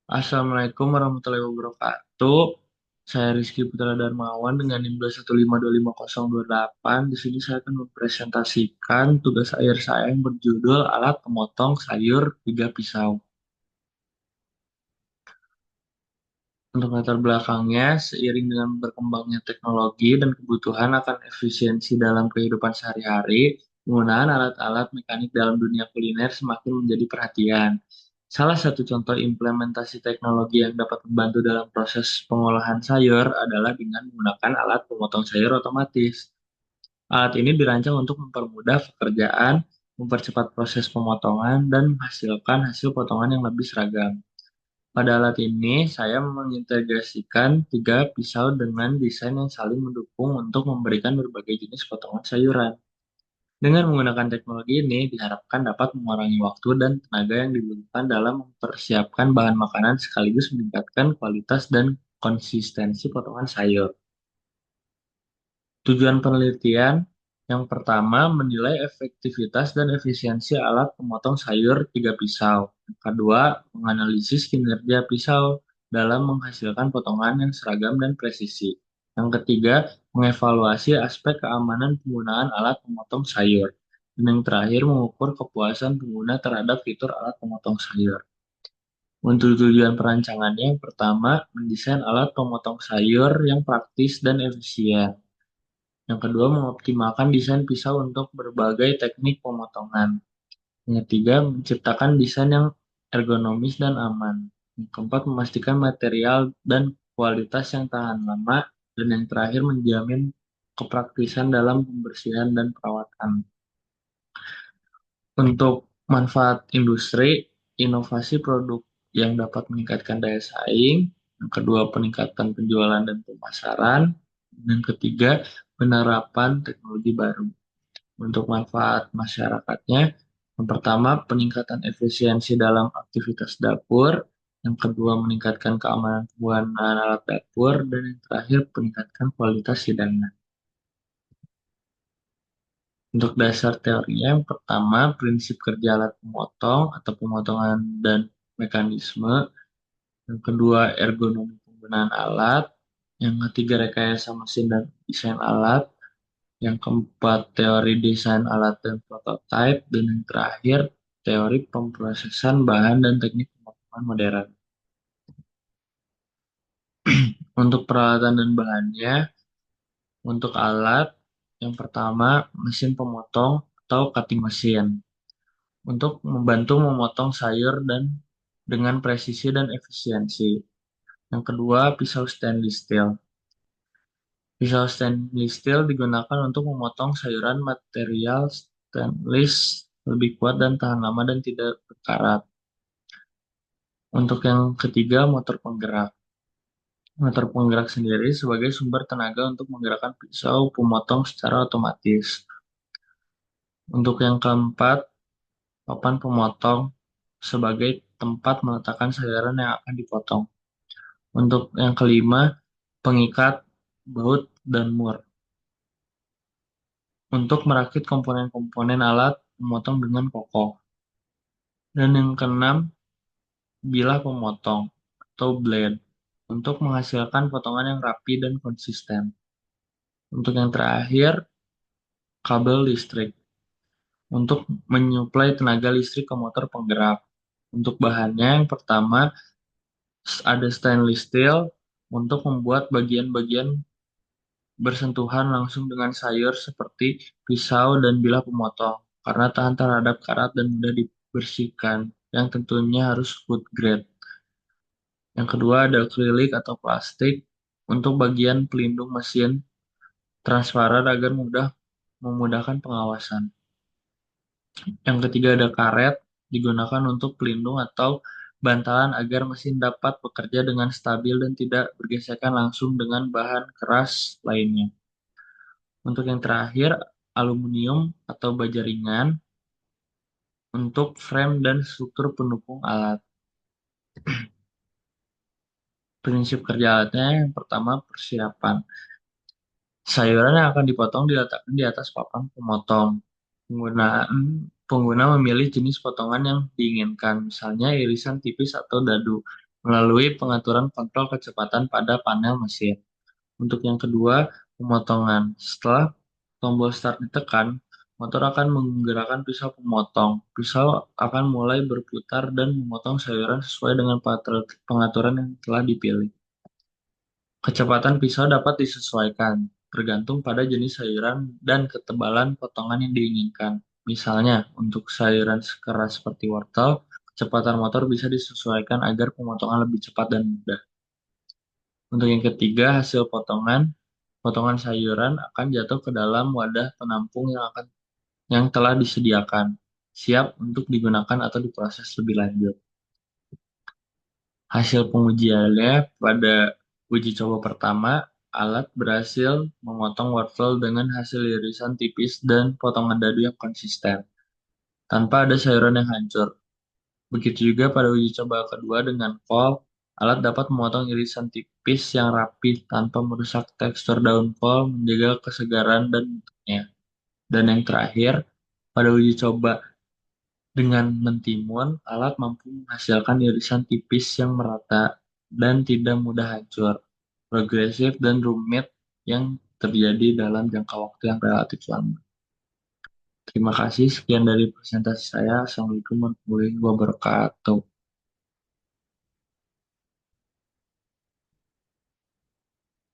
Assalamualaikum warahmatullahi wabarakatuh. Saya Rizky Putra Darmawan dengan NIM 215250028. Di sini saya akan mempresentasikan tugas akhir saya yang berjudul Alat Pemotong Sayur Tiga Pisau. Untuk latar belakangnya, seiring dengan berkembangnya teknologi dan kebutuhan akan efisiensi dalam kehidupan sehari-hari, penggunaan alat-alat mekanik dalam dunia kuliner semakin menjadi perhatian. Salah satu contoh implementasi teknologi yang dapat membantu dalam proses pengolahan sayur adalah dengan menggunakan alat pemotong sayur otomatis. Alat ini dirancang untuk mempermudah pekerjaan, mempercepat proses pemotongan, dan menghasilkan hasil potongan yang lebih seragam. Pada alat ini, saya mengintegrasikan tiga pisau dengan desain yang saling mendukung untuk memberikan berbagai jenis potongan sayuran. Dengan menggunakan teknologi ini, diharapkan dapat mengurangi waktu dan tenaga yang dibutuhkan dalam mempersiapkan bahan makanan sekaligus meningkatkan kualitas dan konsistensi potongan sayur. Tujuan penelitian yang pertama menilai efektivitas dan efisiensi alat pemotong sayur tiga pisau. Yang kedua, menganalisis kinerja pisau dalam menghasilkan potongan yang seragam dan presisi. Yang ketiga, mengevaluasi aspek keamanan penggunaan alat pemotong sayur. Dan yang terakhir, mengukur kepuasan pengguna terhadap fitur alat pemotong sayur. Untuk tujuan perancangannya, yang pertama, mendesain alat pemotong sayur yang praktis dan efisien. Yang kedua, mengoptimalkan desain pisau untuk berbagai teknik pemotongan. Yang ketiga, menciptakan desain yang ergonomis dan aman. Yang keempat, memastikan material dan kualitas yang tahan lama. Dan yang terakhir, menjamin kepraktisan dalam pembersihan dan perawatan. Untuk manfaat industri, inovasi produk yang dapat meningkatkan daya saing. Yang kedua, peningkatan penjualan dan pemasaran. Dan yang ketiga, penerapan teknologi baru. Untuk manfaat masyarakatnya, yang pertama peningkatan efisiensi dalam aktivitas dapur, yang kedua meningkatkan keamanan penggunaan alat dapur, dan yang terakhir peningkatkan kualitas hidangan. Untuk dasar teorinya, yang pertama prinsip kerja alat pemotong atau pemotongan dan mekanisme, yang kedua ergonomi penggunaan alat, yang ketiga rekayasa mesin dan desain alat, yang keempat, teori desain alat dan prototipe. Dan yang terakhir, teori pemrosesan bahan dan teknik pemotongan modern. Untuk peralatan dan bahannya, untuk alat, yang pertama, mesin pemotong atau cutting mesin. Untuk membantu memotong sayur dan dengan presisi dan efisiensi. Yang kedua, pisau stainless steel. Pisau stainless steel digunakan untuk memotong sayuran material stainless lebih kuat dan tahan lama dan tidak berkarat. Untuk yang ketiga, motor penggerak. Motor penggerak sendiri sebagai sumber tenaga untuk menggerakkan pisau pemotong secara otomatis. Untuk yang keempat, papan pemotong sebagai tempat meletakkan sayuran yang akan dipotong. Untuk yang kelima, pengikat baut dan mur. Untuk merakit komponen-komponen alat memotong dengan kokoh. Dan yang keenam, bilah pemotong atau blade untuk menghasilkan potongan yang rapi dan konsisten. Untuk yang terakhir, kabel listrik untuk menyuplai tenaga listrik ke motor penggerak. Untuk bahannya yang pertama ada stainless steel untuk membuat bagian-bagian bersentuhan langsung dengan sayur seperti pisau dan bilah pemotong karena tahan terhadap karat dan mudah dibersihkan yang tentunya harus food grade. Yang kedua ada akrilik atau plastik untuk bagian pelindung mesin transparan agar memudahkan pengawasan. Yang ketiga ada karet digunakan untuk pelindung atau bantalan agar mesin dapat bekerja dengan stabil dan tidak bergesekan langsung dengan bahan keras lainnya. Untuk yang terakhir aluminium atau baja ringan untuk frame dan struktur pendukung alat. Prinsip kerja alatnya yang pertama persiapan. Sayuran yang akan dipotong diletakkan di atas papan pemotong. Penggunaan Pengguna memilih jenis potongan yang diinginkan, misalnya irisan tipis atau dadu. melalui pengaturan kontrol kecepatan pada panel mesin. Untuk yang kedua, pemotongan. Setelah tombol start ditekan, motor akan menggerakkan pisau pemotong. Pisau akan mulai berputar dan memotong sayuran sesuai dengan pengaturan yang telah dipilih. Kecepatan pisau dapat disesuaikan, tergantung pada jenis sayuran dan ketebalan potongan yang diinginkan. Misalnya, untuk sayuran keras seperti wortel, kecepatan motor bisa disesuaikan agar pemotongan lebih cepat dan mudah. Untuk yang ketiga, hasil potongan, potongan sayuran akan jatuh ke dalam wadah penampung yang telah disediakan, siap untuk digunakan atau diproses lebih lanjut. Hasil pengujiannya pada uji coba pertama, alat berhasil memotong wortel dengan hasil irisan tipis dan potongan dadu yang konsisten, tanpa ada sayuran yang hancur. Begitu juga pada uji coba kedua dengan kol, alat dapat memotong irisan tipis yang rapi tanpa merusak tekstur daun kol, menjaga kesegaran dan bentuknya. Dan yang terakhir, pada uji coba dengan mentimun, alat mampu menghasilkan irisan tipis yang merata dan tidak mudah hancur, progresif dan rumit yang terjadi dalam jangka waktu yang relatif lama. Terima kasih, sekian dari presentasi saya. Assalamualaikum warahmatullahi wabarakatuh.